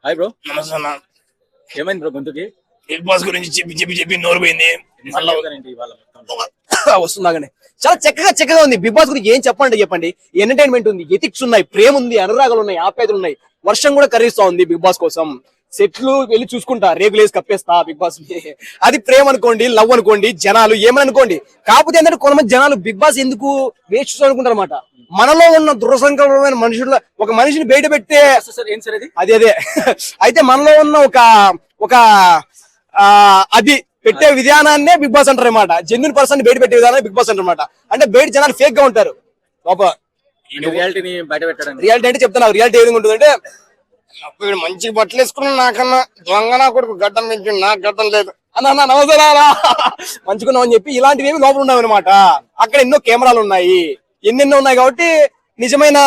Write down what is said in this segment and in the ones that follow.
Hi bro. నమస్తే అన్న. ఏమైంది బ్రో గొంతుకి? బిగ్ బాస్ గురించి చెప్పి నోరు పోయింది. వస్తుందాగనే చాలా చక్కగా ఉంది. బిగ్ బాస్ గురించి ఏం చెప్పండి. ఎంటర్టైన్మెంట్ ఉంది, ఎథిక్స్ ఉన్నాయి, ప్రేమ ఉంది, అనురాగాలు ఉన్నాయి, ఆప్యాయతలు ఉన్నాయి. వర్షం కూడా కర్రీస్తా ఉంది బిగ్ బాస్ కోసం. సెట్లు వెళ్ళి చూసుకుంటా, రేగులేసి కప్పేస్తా బిగ్ బాస్. అది ప్రేమ అనుకోండి, లవ్ అనుకోండి, జనాలు ఏమని అనుకోండి. కాకపోతే ఏంటంటే కొంతమంది జనాలు బిగ్ బాస్ ఎందుకు వేస్ట్ అనుకుంటారు అనమాట. మనలో ఉన్న దురసంకల్పమైన మనుషుల ఒక మనిషిని బయట పెట్టే అదే అయితే మనలో ఉన్న ఒక అది పెట్టే విధానాన్నే బిగ్ బాస్ అంటారు అనమాట. జెన్యున్ పర్సన్ బయట పెట్టే విధానాన్ని బిగ్ బాస్ అంటారు అనమాట. అంటే బయట జనాలు ఫేక్ గా ఉంటారు. రియాలిటీ అంటే చెప్తున్నా, రియాలిటీ ఏ విధంగా ఉంటుందంటే వీడు మంచి బట్టలు వేసుకున్నా నాకన్నా దొంగ నా కొడుకు గడ్డం పెంచి నాకు గడ్డం లేదు అన్న నమస్తే మంచుకున్నాం అని చెప్పి ఇలాంటివి ఏమి లోపల ఉన్నావు అనమాట. అక్కడ ఎన్నో కెమెరాలు ఉన్నాయి, ఎన్నెన్నో ఉన్నాయి. కాబట్టి నిజమైన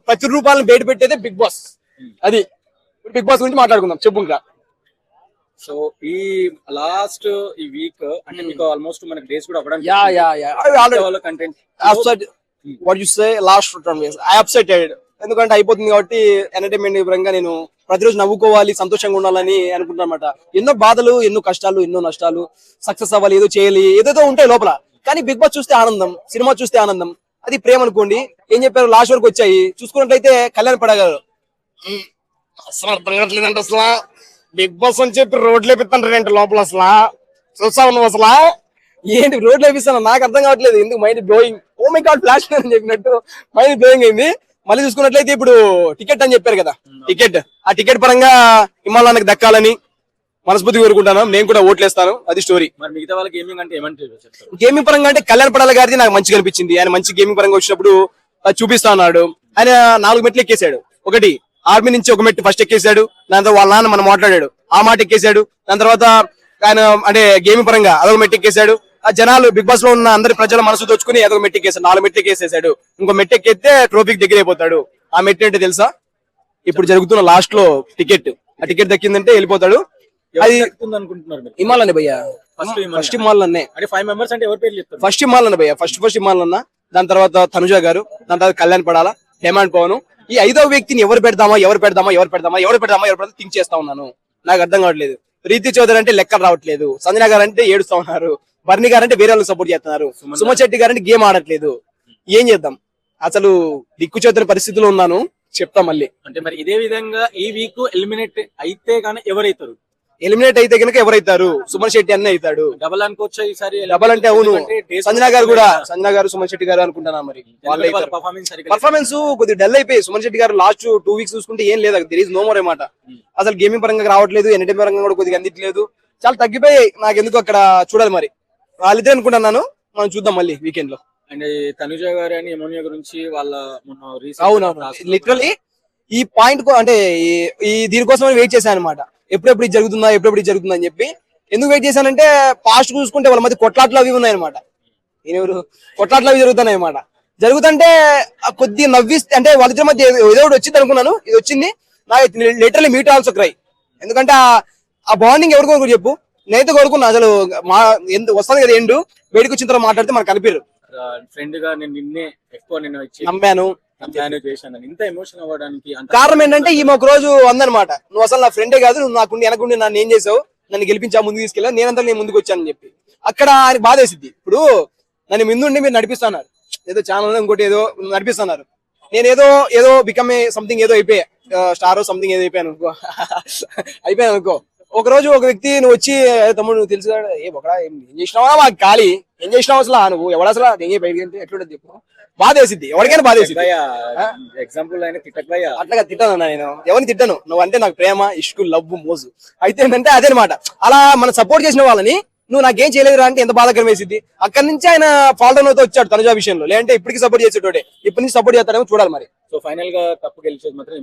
ప్రతిరూపాలను బయట పెట్టేదే బిగ్ బాస్. అది బిగ్ బాస్ గురించి మాట్లాడుకుందాం. చెప్పు ఇంకా. సో ఈ లాస్ట్ ఈ వీక్ అంటే మీకు ఆల్మోస్ట్ మనకి డేస్ కూడా అవ్వడానికి content what you say last 10 days I upsetted. ఎందుకంటే అయిపోతుంది కాబట్టి ఎంటర్టైన్మెంట్ పరంగా నేను ప్రతిరోజు నవ్వుకోవాలి, సంతోషంగా ఉండాలని అనుకుంటున్నా అనమాట. ఎన్నో బాధలు, ఎన్నో కష్టాలు, ఎన్నో నష్టాలు, సక్సెస్ అవ్వాలి, ఏదో చేయాలి, ఏదేదో ఉంటాయి లోపల. కానీ బిగ్ బాస్ చూస్తే ఆనందం, సినిమా చూస్తే ఆనందం, అది ప్రేమ అనుకోండి. ఏం చెప్పారు లాస్ట్ వరకు వచ్చాయి చూసుకున్నట్లయితే కళ్యాణ్ పడగారు అసలు అర్థం కావట్లేదంటే అసలు బిగ్ బాస్ అని చెప్పి రోడ్లు వేపిస్తాంటారేంటి లోపల. అసలు చూసావు నువ్వు అసలు ఏంటి రోడ్లు వేపిస్తాను నాకు అర్థం కావట్లేదు. ఎందుకు mind blowing, oh my God flash అని చెప్పినట్టు మైండ్ బ్లోయింగ్ అయింది. మళ్ళీ చూసుకున్నట్లయితే ఇప్పుడు టికెట్ అని చెప్పారు కదా, ఆ టికెట్ పరంగా హిమాలయానికి దక్కాలని మనస్ఫూర్తి కోరుకుంటాను. నేను కూడా ఓట్లేస్తాను. అది స్టోరీ. మిగతా వాళ్ళ గేమింగ్ అంటే గేమింగ్ పరంగా అంటే కళ్యాణ్ పడాల గారిది నాకు మంచిగా అనిపించింది. ఆయన మంచి గేమింగ్ పరంగా వచ్చినప్పుడు చూపిస్తా ఉన్నాడు. ఆయన 4 మెట్లు ఎక్కేశాడు. ఒకటి ఆర్మీ నుంచి ఒక మెట్టు ఫస్ట్ ఎక్కేశాడు. దాని తర్వాత వాళ్ళ నాన్న మనం మాట్లాడాడు, ఆ మాట ఎక్కేశాడు. దాని తర్వాత ఆయన అంటే గేమింగ్ పరంగా అదొక మెట్టు ఎక్కేశాడు. ఆ జనాలు బిగ్ బాస్ లో ఉన్న అందరి ప్రజల మనసు దోచుకుని అదొక మెట్టు ఎక్కేశాడు. 4 మెట్లు ఎక్కేసేసాడు. ఇంకో మెట్టు ఎక్కితే ట్రోఫీకి దగ్గర అయిపోతాడు. ఆ మెట్టు ఏంటో తెలుసా? ఇప్పుడు జరుగుతున్న లాస్ట్ లో టికెట్. ఆ టికెట్ దక్కిందంటే వెళ్ళిపోతాడు. అది హిమాలయ భయ్యా, ఫస్ట్ హిమాలయ. ఫస్ట్ హిమాలయ భయ్యా, ఫస్ట్ హిమాలయ. దాని తర్వాత తనుజ గారు, దాని తర్వాత కళ్యాణ్ పడాల, హేమంత్ పవన్. ఈ 5వ వ్యక్తిని ఎవరు పెడదామా థింక్ చేస్తా ఉన్నాను. నాకు అర్థం కావట్లేదు. రీతి చౌదరి అంటే లెక్కలు రావట్లేదు. సంజన గారు అంటే ఏడుస్తా ఉన్నారు. బర్ని గారు అంటే వేరే వాళ్ళకి సపోర్ట్ చేస్తున్నారు. సుమ శెట్టి గారు అంటే గేమ్ ఆడట్లేదు. ఏం చేద్దాం? అసలు దిక్కుచేతని పరిస్థితిలో ఉన్నాను. చెప్తా మళ్ళీ. అంటే మరి ఇదే విధంగా ఈ వీక్ ఎలిమినేట్ అయితే గానీ ఎవరైతారు? ఎలిమినేట్ అయితే కనుక ఎవరైతారు? సుమన్ శెట్టి అన్నీ అవుతాడు. డబల్ అనుకోవచ్చు ఈసారి. డబల్ అంటే అవును. సంజన గారు కూడా, సంజన గారు సుమన్ శెట్టి గారు అనుకుంటున్నా. మరి పర్ఫార్మెన్స్ కొద్దిగా డల్ అయిపోయి సుమన్ శెట్టి గారు లాస్ట్ 2 weeks చూసుకుంటే ఏం లేదు, దేర్ ఈస్ నో మోర్ అన్నమాట. అసలు గేమింగ్ పరంగా రావట్లేదు, ఎంటర్టైన్మెంట్ పరంగా కూడా కొద్దిగా అందట్లేదు. చాలా తగ్గిపోయి నాకు ఎందుకు అక్కడ చూడాలి. మరి వాళ్ళిద్దరు అనుకుంటున్నాను. మనం చూద్దాం మళ్ళీ వీకెండ్ లో. అండ్ తనుజ గారు అని ఎమోనియా గురించి వాళ్ళ అవునవును. లిటరలీ ఈ పాయింట్ అంటే ఈ దీనికోసం వెయిట్ చేశాను అనమాట. ఎప్పుడెప్పుడు ఇది జరుగుతుందా అని చెప్పి. ఎందుకు వెయిట్ చేశానంటే పాస్ట్ చూసుకుంటే వాళ్ళ మధ్య కొట్లాట్లు అవి ఉన్నాయన్నమాట. నేనెవరు కొట్లాట్లు అవి జరుగుతున్నాయి అనమాట. జరుగుతుంటే కొద్దిగా నవ్విస్తే అంటే వాళ్ళిద్దరి మధ్య ఏదో ఒకటి వచ్చింది అనుకున్నాను. ఇది వచ్చింది నాకు లిటరలీ మీట్ ఆల్సో క్రై. ఎందుకంటే ఆ బాండింగ్ ఎవరు కోరుకు చెప్పు. నేనైతే కోరుకున్నా. అసలు వస్తుంది కదా ఎండు, బయటకు వచ్చిన తర్వాత మాట్లాడితే మనకు కనిపిరు. ఫ్రెండ్ గా నేను నిన్నే ఎక్కువ నమ్మాను చేశాను. ఇంత ఎమోషన్ అవ్వడానికి కారణం ఏంటంటే ఈమె ఒక రోజు అందనమాట, నువ్వు అసలు నా ఫ్రెండే కాదు, నువ్వు నాకుండి వెనకుండి నన్ను ఏం చేసావు, నన్ను గెలిపించా, ముందుకు తీసుకెళ్ళా, నేనంతా నేను ముందుకు వచ్చానని చెప్పి. అక్కడ ఆయన బాధ వేసిద్ది. ఇప్పుడు నన్ను ముందుండి మీరు నడిపిస్తున్నారు, ఏదో ఛానల్ ఇంకోటి ఏదో నడిపిస్తున్నారు. నేను ఏదో బికమ్ సంథింగ్ ఏదో అయిపోయా, స్టార్ సంథింగ్ ఏదో అయిపోయాను అనుకో. ఒక రోజు ఒక వ్యక్తి నువ్వు వచ్చి తమ్ముడు నువ్వు తెలుసు ఒకడా ఏం చేసినావా, మాకు ఖాళీ ఏం చేసినావు అసలు, నువ్వు ఎవడ అసలు నేను బయట అంటే ఎట్లుంటది చెప్పు. బాధ వేసిద్ది, ఎవరికైనా బాధ వేసిద్ది. ఎగ్జాంపుల్ అట్లాగా తిట్టాను నేను, ఎవరిని తిట్టాను. నువ్వు అంటే నాకు ప్రేమ, ఇష్కు, లవ్, మోజు. అయితే ఏంటంటే అదేనమాట. అలా మనం సపోర్ట్ చేసిన వాళ్ళని నువ్వు నాకేం చేయలేదురా అంటే ఎంత బాధకరం వేసిద్ది. అక్కడి నుంచి ఆయన ఫాల్ డౌన్ అవుతూ వచ్చాడు తనుజా విషయంలో. లేదంటే ఇప్పటికి సపోర్ట్ చేసేటోడే, ఇప్పటి నుంచి సపోర్ట్ చేస్తాడేమో చూడాలి మరి. సో ఫైనల్ గా కప్పు గెలిచేది మాత్రం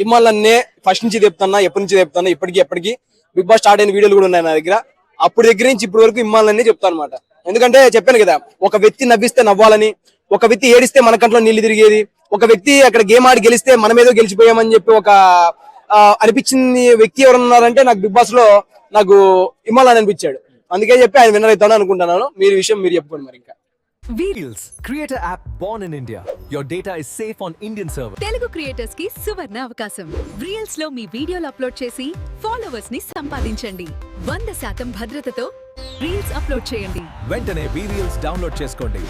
ఇమ్మాలన్నే. ఫస్ట్ నుంచి చెప్తున్నా, ఎప్పటి నుంచి చెప్తాను, ఎప్పటికి బిగ్ బాస్ స్టార్ట్ అయిన వీడియోలు కూడా ఉన్నాయి నా దగ్గర. అప్పుడు దగ్గర నుంచి ఇప్పటి వరకు ఇమ్మాలన్నే చెప్తాను అనమాట. ఎందుకంటే చెప్పాను కదా, ఒక వ్యక్తి నవ్విస్తే నవ్వాలని, ఒక వ్యక్తి ఏడిస్తే మన కంట్లో నీళ్లు తిరిగేది, ఒక వ్యక్తి అక్కడ గేమ్ ఆడి గెలిస్తే మనం ఏదో గెలిచిపోయామని చెప్పి ఒక అనిపించింది వ్యక్తి ఎవరున్నారంటే నాకు బిగ్ బాస్ లో నాకు ఇమ్మాలని అనిపించాడు. అందుకే చెప్పి ఆయన విన్నర్ అవుతాను అనుకుంటున్నాను. మీరు విషయం మీరు చెప్పుకోండి మరి. ఇంకా Reels, creator app born in India. Your data is safe on Indian server. Telugu creators కి సువర్ణ అవకాశం. రీల్స్ లో మీ వీడియోలు అప్లోడ్ చేసి ఫాలోవర్స్ ని సంపాదించండి. 100% భద్రతతో రీల్స్ అప్లోడ్ చేయండి. వెంటనే Reels డౌన్లోడ్ చేసుకోండి.